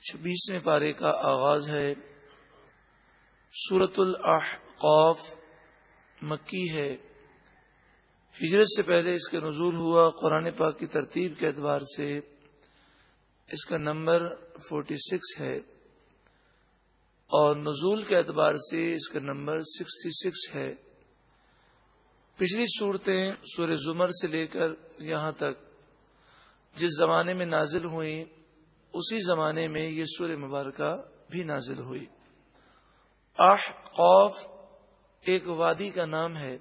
26ویں پارے کا آغاز ہے۔ سورۃ الاحقاف مکی ہے۔ ہجرت سے پہلے اس کا نزول ہوا۔ قرآن پاک کی ترتیب کے اعتبار سے اس کا نمبر 46 ہے اور نزول کے اعتبار سے اس کا نمبر 66 ہے۔ پچھلی صورتیں سورہ زمر سے لے کر یہاں تک جس زمانے میں نازل ہوئیں اسی زمانے میں یہ سورہ مبارکہ بھی نازل ہوئی۔ احقاف ایک وادی کا نام ہے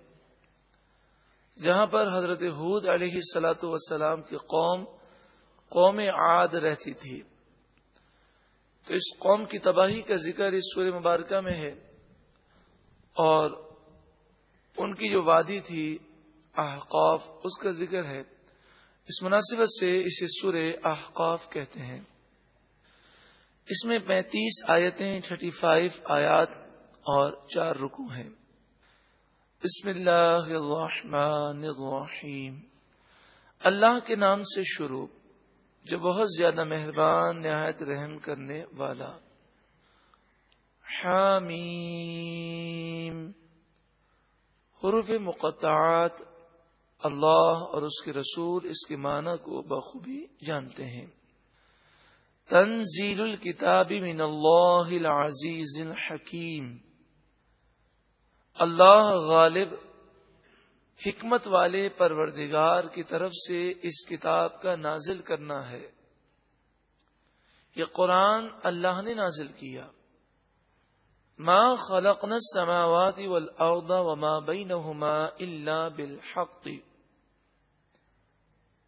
جہاں پر حضرت ہود علیہ الصلاۃ والسلام کی قوم عاد رہتی تھی، تو اس قوم کی تباہی کا ذکر اس سورہ مبارکہ میں ہے اور ان کی جو وادی تھی احقاف اس کا ذکر ہے۔ اس مناسبت سے اسے سورہ احقاف کہتے ہیں۔ اس میں 35 آیتیں، 35 آیات اور 4 رکوع ہیں۔ بسم اللہ الرحمن الرحیم، اللہ کے نام سے شروع جو بہت زیادہ مہربان نہایت رحم کرنے والا۔ حامیم، حروف مقطعات اللہ اور اس کے رسول اس کے معنی کو بخوبی جانتے ہیں۔ تنزیل الکتاب من اللہ العزیز الحکیم، اللہ غالب حکمت والے پروردگار کی طرف سے اس کتاب کا نازل کرنا ہے۔ یہ قرآن اللہ نے نازل کیا۔ ما خلقنا السماوات والارض وما بینہما الا بالحق،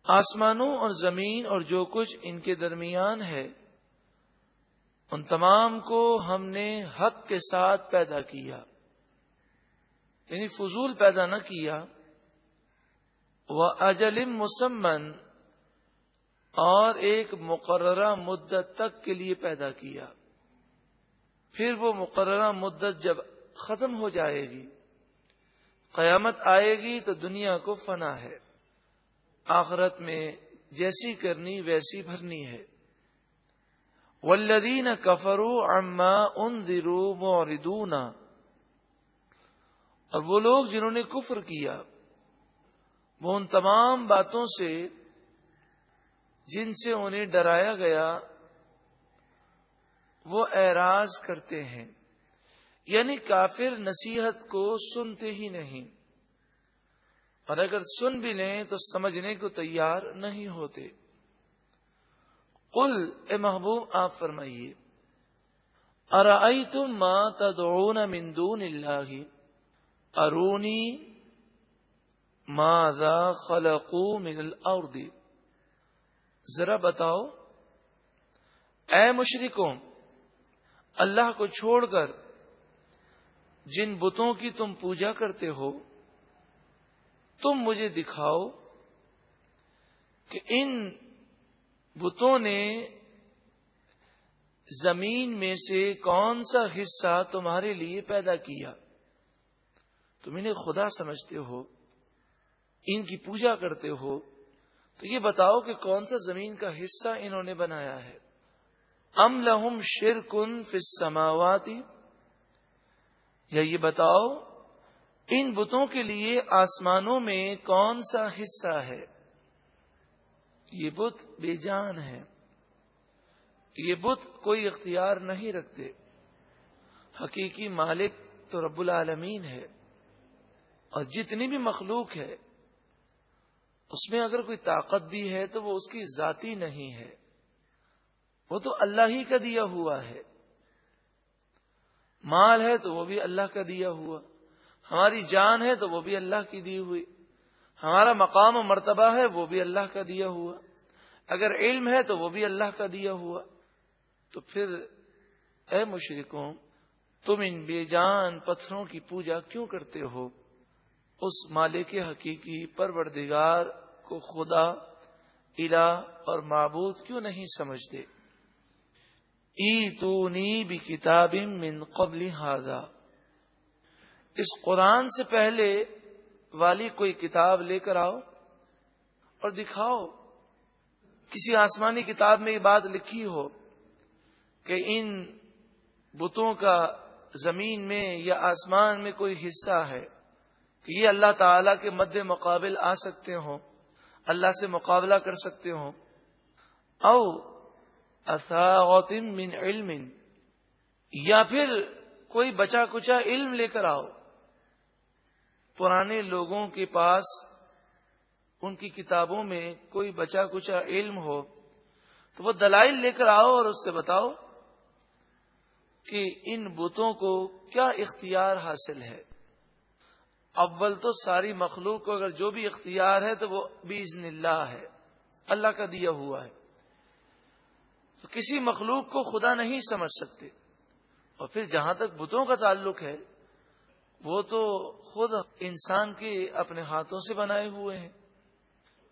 آسمانوں اور زمین اور جو کچھ ان کے درمیان ہے ان تمام کو ہم نے حق کے ساتھ پیدا کیا، یعنی فضول پیدا نہ کیا۔ وَأَجَلٍ مُّسَمًّى، اور ایک مقررہ مدت تک کے لیے پیدا کیا۔ پھر وہ مقررہ مدت جب ختم ہو جائے گی، قیامت آئے گی تو دنیا کو فنا ہے، آخرت میں جیسی کرنی ویسی بھرنی ہے۔ وَالَّذِينَ كَفَرُوا عَمَّا أُنذِرُوا مُعْرِضُونَ، اور وہ لوگ جنہوں نے کفر کیا وہ ان تمام باتوں سے جن سے انہیں ڈرایا گیا وہ اعراض کرتے ہیں، یعنی کافر نصیحت کو سنتے ہی نہیں، اور اگر سن بھی لیں تو سمجھنے کو تیار نہیں ہوتے۔ قل، اے محبوب آپ فرمائیے، ارأیتم ما تدعون من دون اللہ ارونی ماذا خلقوا من الارض، ذرا بتاؤ اے مشرکوں، اللہ کو چھوڑ کر جن بتوں کی تم پوجا کرتے ہو تم مجھے دکھاؤ کہ ان بتوں نے زمین میں سے کون سا حصہ تمہارے لیے پیدا کیا۔ تم انہیں خدا سمجھتے ہو، ان کی پوجا کرتے ہو، تو یہ بتاؤ کہ کون سا زمین کا حصہ انہوں نے بنایا ہے۔ ام لہم شرک فی السماوات، یا یہ بتاؤ ان بتوں کے لیے آسمانوں میں کون سا حصہ ہے۔ یہ بت بے جان ہے، یہ بت کوئی اختیار نہیں رکھتے، حقیقی مالک تو رب العالمین ہے، اور جتنی بھی مخلوق ہے اس میں اگر کوئی طاقت بھی ہے تو وہ اس کی ذاتی نہیں ہے، وہ تو اللہ ہی کا دیا ہوا ہے۔ مال ہے تو وہ بھی اللہ کا دیا ہوا، ہماری جان ہے تو وہ بھی اللہ کی دی ہوئی، ہمارا مقام و مرتبہ ہے وہ بھی اللہ کا دیا ہوا، اگر علم ہے تو وہ بھی اللہ کا دیا ہوا۔ تو پھر اے مشرکوں، تم ان بے جان پتھروں کی پوجا کیوں کرتے ہو؟ اس مالک حقیقی پروردگار کو خدا، الہ اور معبود کیوں نہیں سمجھتے؟ ایتونی بکتاب من قبل ھذا، اس قرآن سے پہلے والی کوئی کتاب لے کر آؤ اور دکھاؤ، کسی آسمانی کتاب میں یہ بات لکھی ہو کہ ان بتوں کا زمین میں یا آسمان میں کوئی حصہ ہے کہ یہ اللہ تعالی کے مد مقابل آ سکتے ہوں، اللہ سے مقابلہ کر سکتے ہوں. او اثاغۃ من علم، یا پھر کوئی بچا کچا علم لے کر آؤ. پرانے لوگوں کے پاس ان کی کتابوں میں کوئی بچا کچا علم ہو تو وہ دلائل لے کر آؤ اور اس سے بتاؤ کہ ان بتوں کو کیا اختیار حاصل ہے. اول تو ساری مخلوق کو اگر جو بھی اختیار ہے تو وہ باذن اللہ ہے، اللہ کا دیا ہوا ہے. تو کسی مخلوق کو خدا نہیں سمجھ سکتے. اور پھر جہاں تک بتوں کا تعلق ہے وہ تو خود انسان کے اپنے ہاتھوں سے بنائے ہوئے ہیں.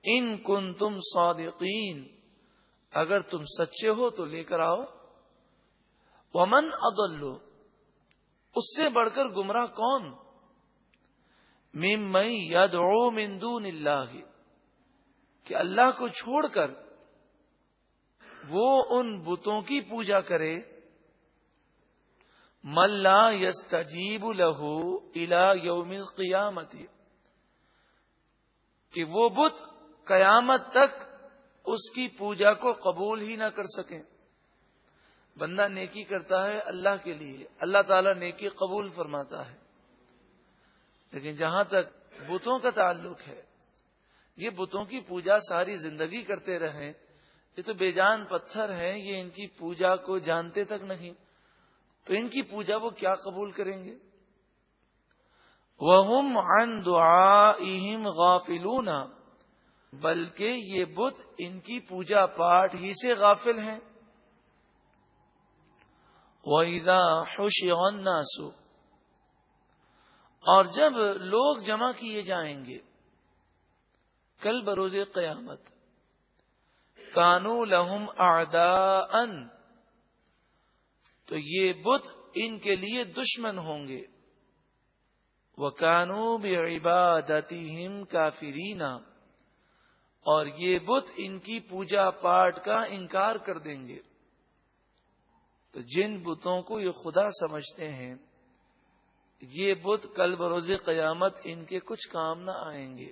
ان کنتم صادقین، اگر تم سچے ہو تو لے کر آؤ. ومن اضل، اس سے بڑھ کر گمراہ کون؟ ممن یدعو من دون اللہ، کہ اللہ کو چھوڑ کر وہ ان بتوں کی پوجا کرے. من لا یستجیب لہ الی یوم القیامت، کہ وہ بت قیامت تک اس کی پوجا کو قبول ہی نہ کر سکیں. بندہ نیکی کرتا ہے اللہ کے لیے، اللہ تعالیٰ نیکی قبول فرماتا ہے. لیکن جہاں تک بتوں کا تعلق ہے، یہ بتوں کی پوجا ساری زندگی کرتے رہیں، یہ تو بے جان پتھر ہیں، یہ ان کی پوجا کو جانتے تک نہیں، تو ان کی پوجا وہ کیا قبول کریں گے؟ وَهُمْ عَنْ دُعَائِهِمْ غَافِلُونَ، بلکہ یہ بت ان کی پوجا پاٹ ہی سے غافل ہیں. وَإِذَا حُشِرَ النَّاسُ، اور جب لوگ جمع کیے جائیں گے کل بروز قیامت، کانوا لہم اعداء، تو یہ بت ان کے لیے دشمن ہوں گے. وَكَانُوا بِعِبَادَتِهِمْ كَافِرِينَ، اور یہ بت ان کی پوجا پاٹ کا انکار کر دیں گے. تو جن بتوں کو یہ خدا سمجھتے ہیں یہ بت کل بروز قیامت ان کے کچھ کام نہ آئیں گے.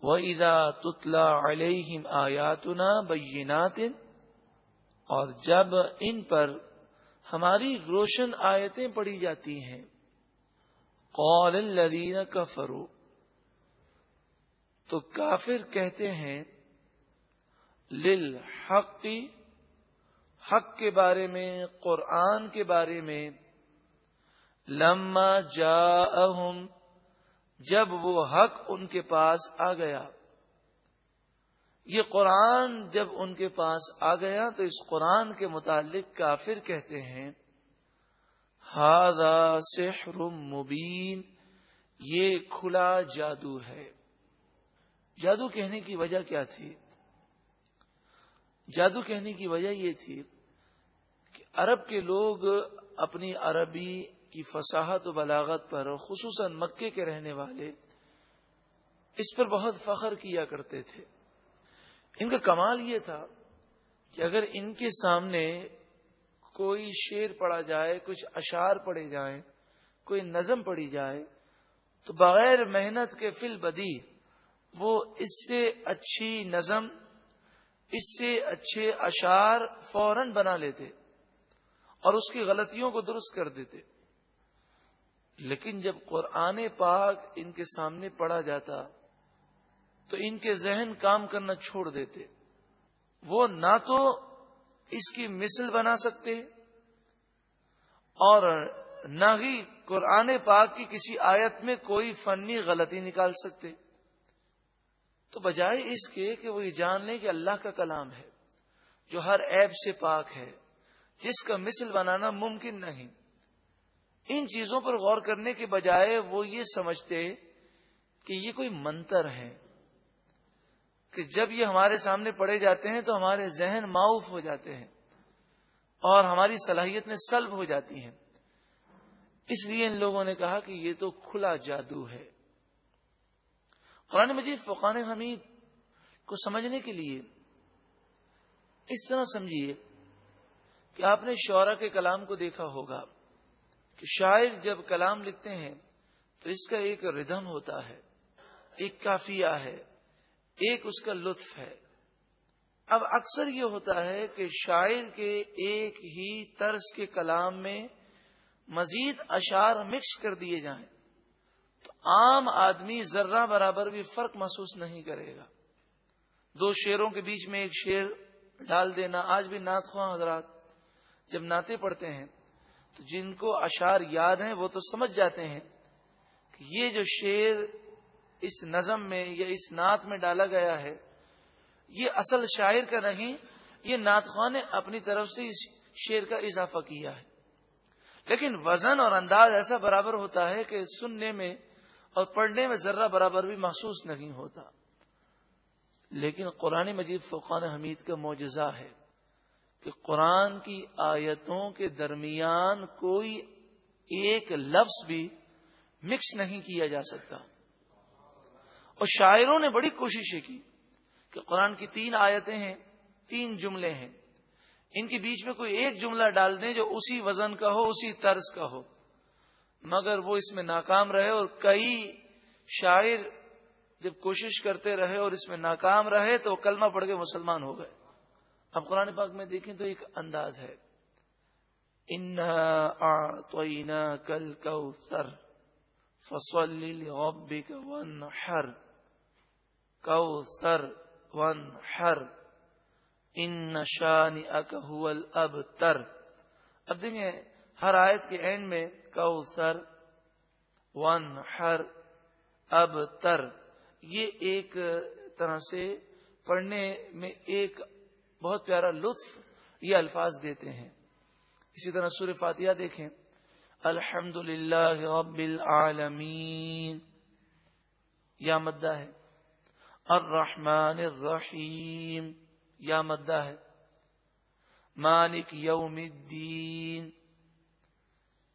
وَإِذَا تُتْلَى عَلَيْهِمْ آيَاتُنَا بَيِّنَاتٍ، اور جب ان پر ہماری روشن آیتیں پڑھی جاتی ہیں، قَالَ الَّذِينَ كَفَرُوا، تو کافر کہتے ہیں، لِلْحَقِّ، حق کے بارے میں، قرآن کے بارے میں، لما جاءہم، جب وہ حق ان کے پاس آ گیا. یہ قرآن جب ان کے پاس آ گیا تو اس قرآن کے متعلق کافر کہتے ہیں، ھذا سحر مبین، یہ کھلا جادو ہے. جادو کہنے کی وجہ کیا تھی؟ جادو کہنے کی وجہ یہ تھی کہ عرب کے لوگ اپنی عربی کی فصاحت و بلاغت پر، خصوصاً مکے کے رہنے والے، اس پر بہت فخر کیا کرتے تھے. ان کا کمال یہ تھا کہ اگر ان کے سامنے کوئی شعر پڑھا جائے، کچھ اشعار پڑھے جائیں، کوئی نظم پڑھی جائے، تو بغیر محنت کے فی البدی وہ اس سے اچھی نظم، اس سے اچھے اشعار فوراً بنا لیتے اور اس کی غلطیوں کو درست کر دیتے. لیکن جب قرآن پاک ان کے سامنے پڑھا جاتا تو ان کے ذہن کام کرنا چھوڑ دیتے. وہ نہ تو اس کی مثل بنا سکتے اور نہ ہی قرآن پاک کی کسی آیت میں کوئی فنی غلطی نکال سکتے. تو بجائے اس کے کہ وہ یہ جان لیں کہ اللہ کا کلام ہے جو ہر عیب سے پاک ہے، جس کا مثل بنانا ممکن نہیں، ان چیزوں پر غور کرنے کے بجائے وہ یہ سمجھتے کہ یہ کوئی منتر ہے کہ جب یہ ہمارے سامنے پڑھے جاتے ہیں تو ہمارے ذہن معاف ہو جاتے ہیں اور ہماری صلاحیت میں سلب ہو جاتی ہیں. اس لیے ان لوگوں نے کہا کہ یہ تو کھلا جادو ہے. قرآن مجید فرقان حمید کو سمجھنے کے لیے اس طرح سمجھیے کہ آپ نے شعرا کے کلام کو دیکھا ہوگا کہ شاعر جب کلام لکھتے ہیں تو اس کا ایک ردھم ہوتا ہے، ایک قافیہ ہے، ایک اس کا لطف ہے۔ اب اکثر یہ ہوتا ہے کہ شاعر کے ایک ہی طرز کے کلام میں مزید اشعار مکس کر دیے جائیں تو عام آدمی ذرہ برابر بھی فرق محسوس نہیں کرے گا۔ دو شعروں کے بیچ میں ایک شعر ڈال دینا، آج بھی نعت خواں حضرات جب نعتیں پڑھتے ہیں تو جن کو اشعار یاد ہیں وہ تو سمجھ جاتے ہیں کہ یہ جو شعر اس نظم میں یا اس نعت میں ڈالا گیا ہے یہ اصل شاعر کا نہیں، یہ نعت خواں نے اپنی طرف سے اس شعر کا اضافہ کیا ہے۔ لیکن وزن اور انداز ایسا برابر ہوتا ہے کہ سننے میں اور پڑھنے میں ذرہ برابر بھی محسوس نہیں ہوتا۔ لیکن قرآن مجید فرقان حمید کا معجزہ ہے کہ قرآن کی آیتوں کے درمیان کوئی ایک لفظ بھی مکس نہیں کیا جا سکتا۔ اور شاعروں نے بڑی کوششیں کی کہ قرآن کی 3 آیتیں ہیں، 3 جملے ہیں، ان کے بیچ میں کوئی ایک جملہ ڈال دیں جو اسی وزن کا ہو، اسی طرز کا ہو، مگر وہ اس میں ناکام رہے۔ اور کئی شاعر جب کوشش کرتے رہے اور اس میں ناکام رہے تو کلمہ پڑھ کے مسلمان ہو گئے۔ اب قرآن پاک میں دیکھیں تو ایک انداز ہے، اِنَّا أَعْطَيْنَاكَ الْكَوْثَرَ فَصَلِّ لِرَبِّكَ وَانْحَرْ کوثر وانحر ان شانئک هو الابتر۔ اب دیکھیں ہر آیت کے اینڈ میں کوثر وانحر ابتر، یہ ایک طرح سے پڑھنے میں ایک بہت پیارا لطف یہ الفاظ دیتے ہیں۔ اسی طرح سورہ فاتحہ دیکھیں، الحمدللہ رب العالمین، یا مدہ ہے، الرحمن الرحیم، یا مدہ ہے، مالک یوم الدین،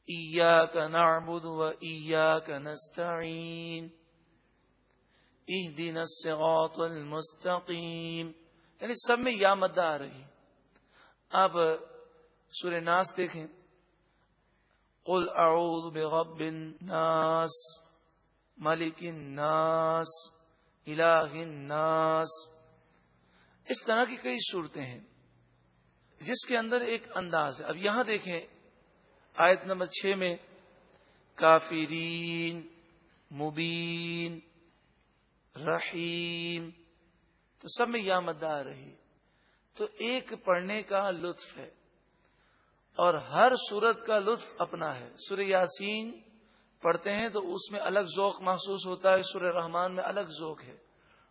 ایاک نعبد و ایاک نستعین، اہدنا الصراط المستقیم، یعنی سب میں یا مدہ آ رہی۔ اب سورہ ناس دیکھیں، قل اعوذ برب الناس ملک الناس الہ الناس، اس طرح کی کئی صورتیں ہیں جس کے اندر ایک انداز ہے۔ اب یہاں دیکھیں آیت نمبر 6 میں کافرین، مبین، رحیم، تو سب میں یا مدہ آ رہی، تو ایک پڑھنے کا لطف ہے اور ہر سورت کا لطف اپنا ہے۔ سورہ یاسین پڑھتے ہیں تو اس میں الگ ذوق محسوس ہوتا ہے، سورہ رحمان میں الگ ذوق ہے،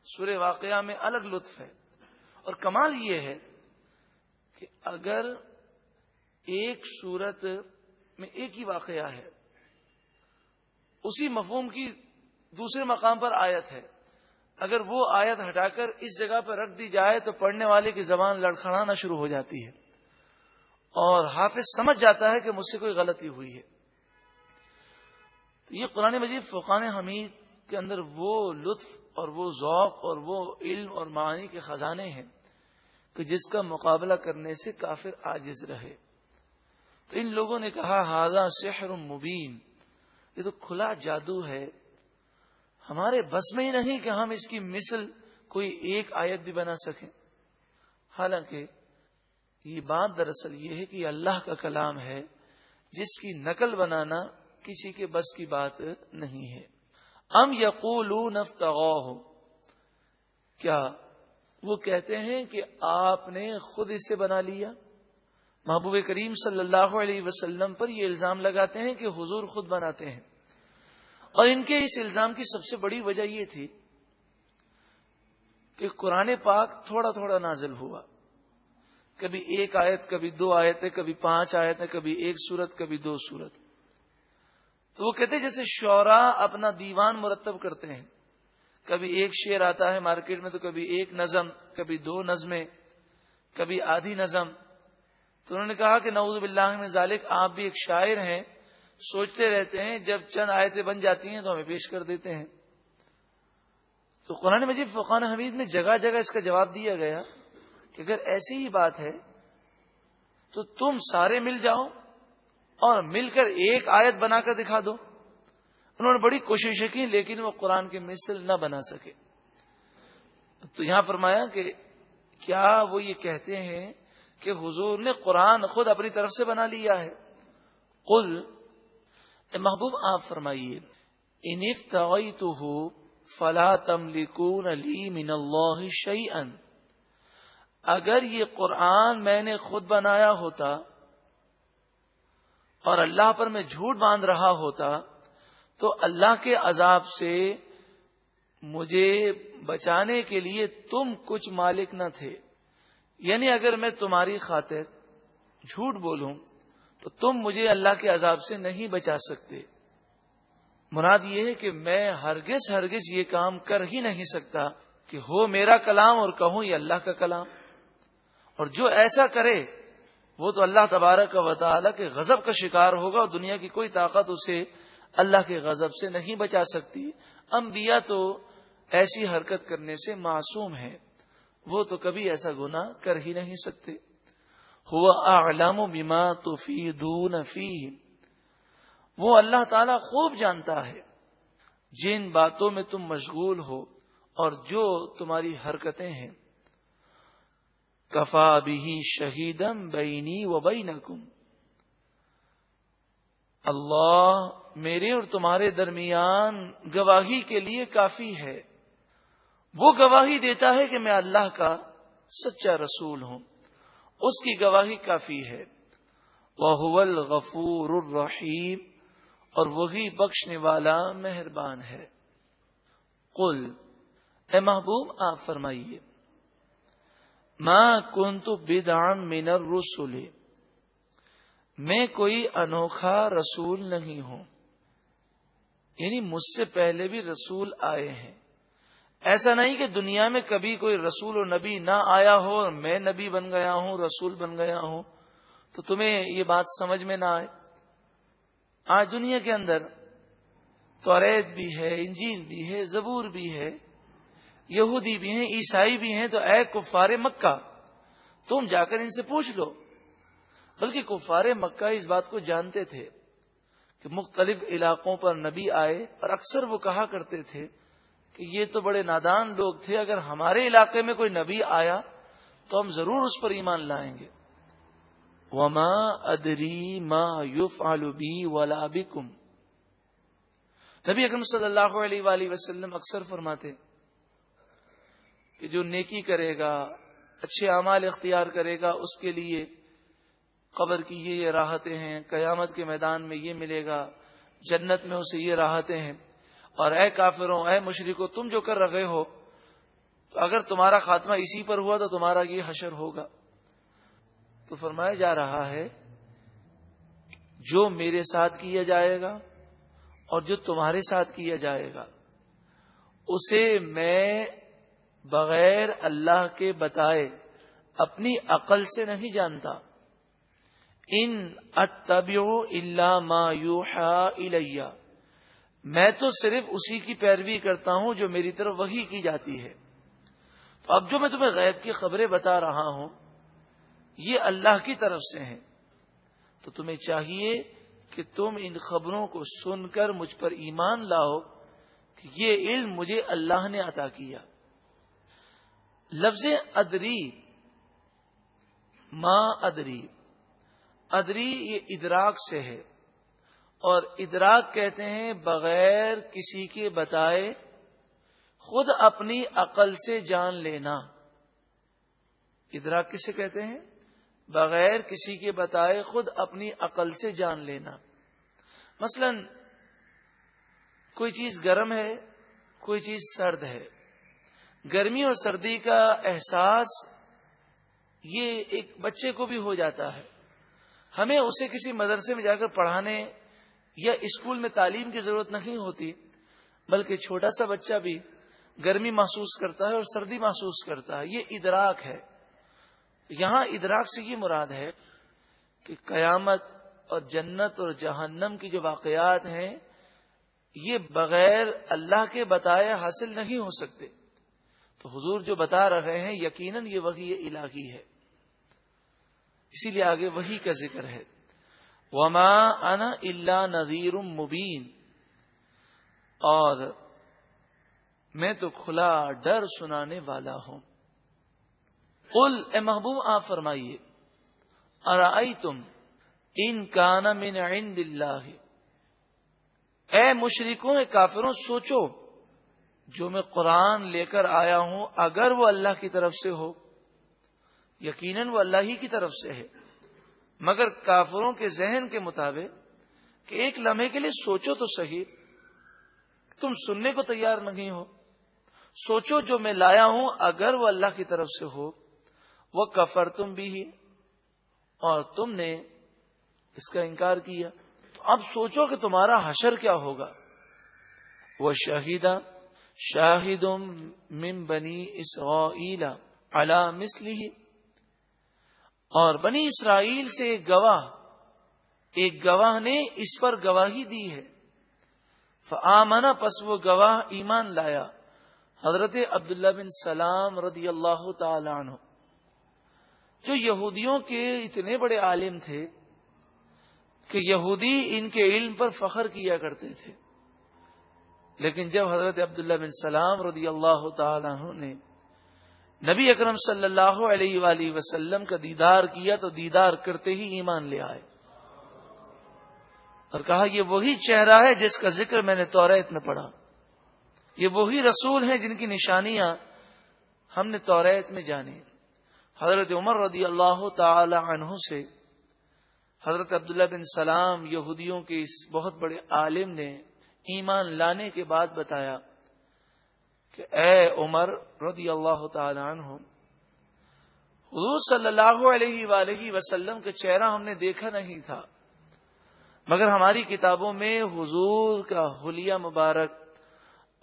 سورہ واقعہ میں الگ لطف ہے۔ اور کمال یہ ہے کہ اگر ایک سورت میں ایک ہی واقعہ ہے، اسی مفہوم کی دوسرے مقام پر آیت ہے، اگر وہ آیت ہٹا کر اس جگہ پر رکھ دی جائے تو پڑھنے والے کی زبان لڑکھڑانا شروع ہو جاتی ہے اور حافظ سمجھ جاتا ہے کہ مجھ سے کوئی غلطی ہوئی ہے۔ تو یہ قرآن مجید فرقان حمید کے اندر وہ لطف اور وہ ذوق اور وہ علم اور معانی کے خزانے ہیں کہ جس کا مقابلہ کرنے سے کافر عاجز رہے۔ تو ان لوگوں نے کہا ھذا سحر مبین، یہ تو کھلا جادو ہے، ہمارے بس میں ہی نہیں کہ ہم اس کی مثل کوئی ایک آیت بھی بنا سکیں۔ حالانکہ یہ بات دراصل یہ ہے کہ یہ اللہ کا کلام ہے جس کی نقل بنانا کسی کے بس کی بات نہیں ہے۔ ام یقولون افتراہ، کیا وہ کہتے ہیں کہ آپ نے خود اسے بنا لیا؟ محبوب کریم صلی اللہ علیہ وسلم پر یہ الزام لگاتے ہیں کہ حضور خود بناتے ہیں، اور ان کے اس الزام کی سب سے بڑی وجہ یہ تھی کہ قرآن پاک تھوڑا تھوڑا نازل ہوا، کبھی ایک آیت، کبھی 2 آیتیں، کبھی 5 آیتیں، کبھی 1 سورت، کبھی 2 سورت۔ تو وہ کہتے ہیں جیسے شعراء اپنا دیوان مرتب کرتے ہیں، کبھی ایک شعر آتا ہے مارکیٹ میں تو کبھی 1 نظم، کبھی 2 نظمیں، کبھی آدھی نظم۔ تو انہوں نے کہا کہ نعوذ باللہ من ذالک، آپ بھی ایک شاعر ہیں، سوچتے رہتے ہیں، جب چند آیتیں بن جاتی ہیں تو ہمیں پیش کر دیتے ہیں۔ تو قرآن مجید فرقان حمید میں جگہ جگہ اس کا جواب دیا گیا کہ اگر ایسی ہی بات ہے تو تم سارے مل جاؤ اور مل کر ایک آیت بنا کر دکھا دو. انہوں نے بڑی کوششیں کی لیکن وہ قرآن کے مثل نہ بنا سکے. تو یہاں فرمایا کہ کیا وہ یہ کہتے ہیں کہ حضور نے قرآن خود اپنی طرف سے بنا لیا ہے؟ قل، اے محبوب آپ فرمائیے، ان افتغیتہ فلا تملکون لی من اللہ شیئا، اگر یہ قرآن میں نے خود بنایا ہوتا اور اللہ پر میں جھوٹ باندھ رہا ہوتا تو اللہ کے عذاب سے مجھے بچانے کے لیے تم کچھ مالک نہ تھے. یعنی اگر میں تمہاری خاطر جھوٹ بولوں تو تم مجھے اللہ کے عذاب سے نہیں بچا سکتے. مراد یہ ہے کہ میں ہرگز یہ کام کر ہی نہیں سکتا کہ ہو میرا کلام اور کہوں یہ اللہ کا کلام. اور جو ایسا کرے وہ تو اللہ تبارک و تعالی کے غضب کا شکار ہوگا اور دنیا کی کوئی طاقت اسے اللہ کے غضب سے نہیں بچا سکتی. انبیاء تو ایسی حرکت کرنے سے معصوم ہیں، وہ تو کبھی ایسا گناہ کر ہی نہیں سکتے. هو اعلم بما تفیدون فیہ، وہ اللہ تعالیٰ خوب جانتا ہے جن باتوں میں تم مشغول ہو اور جو تمہاری حرکتیں ہیں. کفا بہ شہیدا بینی و بینکم، اللہ میرے اور تمہارے درمیان گواہی کے لیے کافی ہے. وہ گواہی دیتا ہے کہ میں اللہ کا سچا رسول ہوں، اس کی گواہی کافی ہے. وَهُوَ الْغَفُورُ الرَّحِيمُ، اور وہی بخشنے والا مہربان ہے. قل، اے محبوب آپ فرمائیے، ما کنت بدعا من الرسل، میں کوئی انوکھا رسول نہیں ہوں. یعنی مجھ سے پہلے بھی رسول آئے ہیں. ایسا نہیں کہ دنیا میں کبھی کوئی رسول و نبی نہ آیا ہو اور میں نبی بن گیا ہوں، رسول بن گیا ہوں تو تمہیں یہ بات سمجھ میں نہ آئے. آج دنیا کے اندر توریت بھی ہے، انجیل بھی ہے، زبور بھی ہے، یہودی بھی ہیں، عیسائی بھی ہیں. تو اے کفار مکہ، تم جا کر ان سے پوچھ لو. بلکہ کفار مکہ اس بات کو جانتے تھے کہ مختلف علاقوں پر نبی آئے اور اکثر وہ کہا کرتے تھے کہ یہ تو بڑے نادان لوگ تھے، اگر ہمارے علاقے میں کوئی نبی آیا تو ہم ضرور اس پر ایمان لائیں گے. وما ادری ما یفعل بی ولا بکم، نبی اکرم صلی اللہ علیہ وآلہ وسلم اکثر فرماتے کہ جو نیکی کرے گا، اچھے اعمال اختیار کرے گا، اس کے لیے قبر کی یہ راحتیں ہیں، قیامت کے میدان میں یہ ملے گا، جنت میں اسے یہ راحتیں ہیں. اور اے کافروں، اے مشرکوں، تم جو کر رہے ہو تو اگر تمہارا خاتمہ اسی پر ہوا تو تمہارا یہ حشر ہوگا. تو فرمایا جا رہا ہے جو میرے ساتھ کیا جائے گا اور جو تمہارے ساتھ کیا جائے گا اسے میں بغیر اللہ کے بتائے اپنی عقل سے نہیں جانتا. ان اتبع الا ما یوحى الی، میں تو صرف اسی کی پیروی کرتا ہوں جو میری طرف وحی کی جاتی ہے. تو اب جو میں تمہیں غیب کی خبریں بتا رہا ہوں یہ اللہ کی طرف سے ہیں، تو تمہیں چاہیے کہ تم ان خبروں کو سن کر مجھ پر ایمان لاؤ کہ یہ علم مجھے اللہ نے عطا کیا. لفظ ادری، ما ادری، ادری یہ ادراک سے ہے، اور ادراک کہتے ہیں بغیر کسی کے بتائے خود اپنی عقل سے جان لینا. ادراک کسے کہتے ہیں؟ بغیر کسی کے بتائے خود اپنی عقل سے جان لینا. مثلا کوئی چیز گرم ہے، کوئی چیز سرد ہے. گرمی اور سردی کا احساس یہ ایک بچے کو بھی ہو جاتا ہے. ہمیں اسے کسی مدرسے میں جا کر پڑھانے یا اسکول میں تعلیم کی ضرورت نہیں ہوتی، بلکہ چھوٹا سا بچہ بھی گرمی محسوس کرتا ہے اور سردی محسوس کرتا ہے. یہ ادراک ہے. یہاں ادراک سے یہ مراد ہے کہ قیامت اور جنت اور جہنم کی جو واقعات ہیں یہ بغیر اللہ کے بتائے حاصل نہیں ہو سکتے. تو حضور جو بتا رہے ہیں یقیناً یہ وحی الہی ہے. اسی لیے آگے وحی کا ذکر ہے، وما انا الا نذیر مبین، اور میں تو کھلا ڈر سنانے والا ہوں۔ قل، اے محبوب آپ فرمائیے، ارأیتم ان کان من عند اللہ، اے مشرکوں، اے کافروں، سوچو جو میں قرآن لے کر آیا ہوں اگر وہ اللہ کی طرف سے ہو، یقیناً وہ اللہ ہی کی طرف سے ہے، مگر کافروں کے ذہن کے مطابق کہ ایک لمحے کے لیے سوچو تو صحیح، تم سننے کو تیار نہیں ہو۔ سوچو جو میں لایا ہوں اگر وہ اللہ کی طرف سے ہو، وہ کفرتم بھی، اور تم نے اس کا انکار کیا، تو اب سوچو کہ تمہارا حشر کیا ہوگا۔ وہ شاہد من بنی اسرائیل علی مثلہ، اور بنی اسرائیل سے ایک گواہ نے اس پر گواہی دی ہے۔ فآمن، پس وہ گواہ ایمان لایا، حضرت عبداللہ بن سلام رضی اللہ تعالی عنہ، جو یہودیوں کے اتنے بڑے عالم تھے کہ یہودی ان کے علم پر فخر کیا کرتے تھے، لیکن جب حضرت عبداللہ بن سلام رضی اللہ تعالی عنہ نے نبی اکرم صلی اللہ علیہ وآلہ وسلم کا دیدار کیا تو دیدار کرتے ہی ایمان لے آئے، اور کہا یہ وہی چہرہ ہے جس کا ذکر میں نے توریت میں پڑھا، یہ وہی رسول ہیں جن کی نشانیاں ہم نے توریت میں جانی۔ حضرت عمر رضی اللہ تعالی عنہ سے حضرت عبداللہ بن سلام یہودیوں کے اس بہت بڑے عالم نے ایمان لانے کے بعد بتایا کہ اے عمر رضی اللہ تعالی عنہ، حضور صلی اللہ علیہ وآلہ وسلم کا چہرہ ہم نے دیکھا نہیں تھا، مگر ہماری کتابوں میں حضور کا حلیہ مبارک،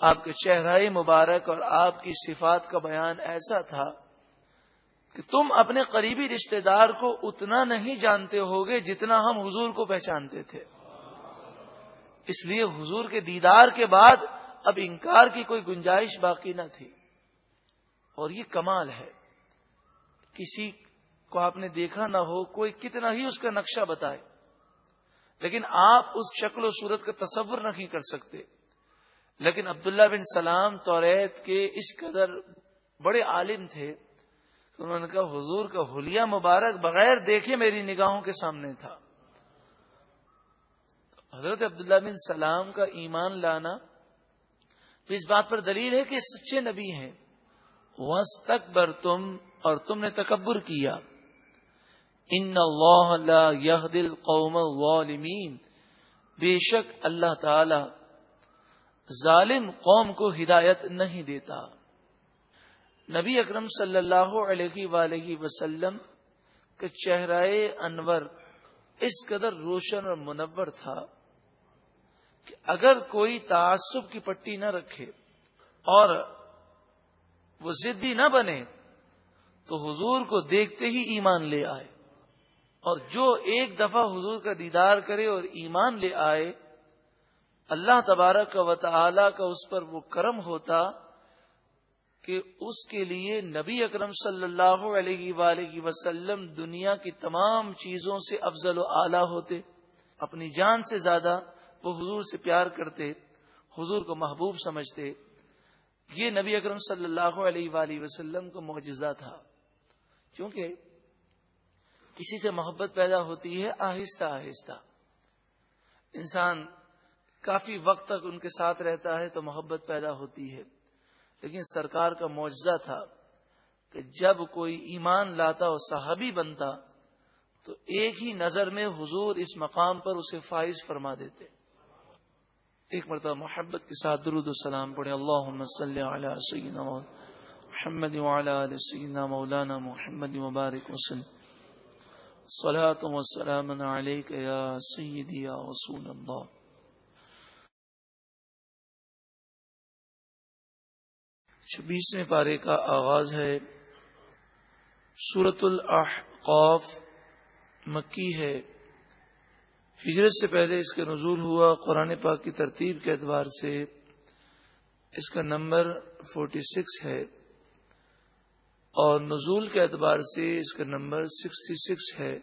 آپ کے چہرہ مبارک اور آپ کی صفات کا بیان ایسا تھا کہ تم اپنے قریبی رشتہ دار کو اتنا نہیں جانتے ہوگے جتنا ہم حضور کو پہچانتے تھے، اس لیے حضور کے دیدار کے بعد اب انکار کی کوئی گنجائش باقی نہ تھی۔ اور یہ کمال ہے، کسی کو آپ نے دیکھا نہ ہو، کوئی کتنا ہی اس کا نقشہ بتائے، لیکن آپ اس شکل و صورت کا تصور نہیں کر سکتے، لیکن عبداللہ بن سلام توریت کے اس قدر بڑے عالم تھے، انہوں نے کہا حضور کا حلیہ مبارک بغیر دیکھے میری نگاہوں کے سامنے تھا۔ حضرت عبداللہ بن سلام کا ایمان لانا اس بات پر دلیل ہے کہ سچے نبی ہیں۔ وَاسْتَكْبَرْتُمْ، اور تم نے تکبر کیا۔ ان اللہ لا یہدی القوم الظالمین، بے شک اللہ تعالی ظالم قوم کو ہدایت نہیں دیتا۔ نبی اکرم صلی اللہ علیہ وآلہ وسلم کا چہرہ انور اس قدر روشن اور منور تھا کہ اگر کوئی تعصب کی پٹی نہ رکھے اور وہ ضدی نہ بنے تو حضور کو دیکھتے ہی ایمان لے آئے، اور جو ایک دفعہ حضور کا دیدار کرے اور ایمان لے آئے، اللہ تبارک و تعالی کا اس پر وہ کرم ہوتا کہ اس کے لیے نبی اکرم صلی اللہ علیہ وآلہ وسلم دنیا کی تمام چیزوں سے افضل و اعلیٰ ہوتے، اپنی جان سے زیادہ وہ حضور سے پیار کرتے، حضور کو محبوب سمجھتے۔ یہ نبی اکرم صلی اللہ علیہ وآلہ وسلم کا معجزہ تھا، کیونکہ کسی سے محبت پیدا ہوتی ہے آہستہ آہستہ، انسان کافی وقت تک ان کے ساتھ رہتا ہے تو محبت پیدا ہوتی ہے، لیکن سرکار کا معجزہ تھا کہ جب کوئی ایمان لاتا اور صحابی بنتا تو ایک ہی نظر میں حضور اس مقام پر اسے فائز فرما دیتے۔ ایک مرتبہ محبت کے ساتھ درود و سلام پڑھے، اللہم صلی علی سیدنا محمد وعلی آل سیدنا مولانا محمد مبارک وسلم، صلاۃ و سلام علیک یا سیدی یا رسول اللہ۔ چھبیسویں پارے کا آغاز ہے۔ سورۃ الاحقاف مکی ہے، ہجرت سے پہلے اس کا نزول ہوا۔ قرآن پاک کی ترتیب کے اعتبار سے اس کا نمبر 46 ہے، اور نزول کے اعتبار سے اس کا نمبر 66 ہے.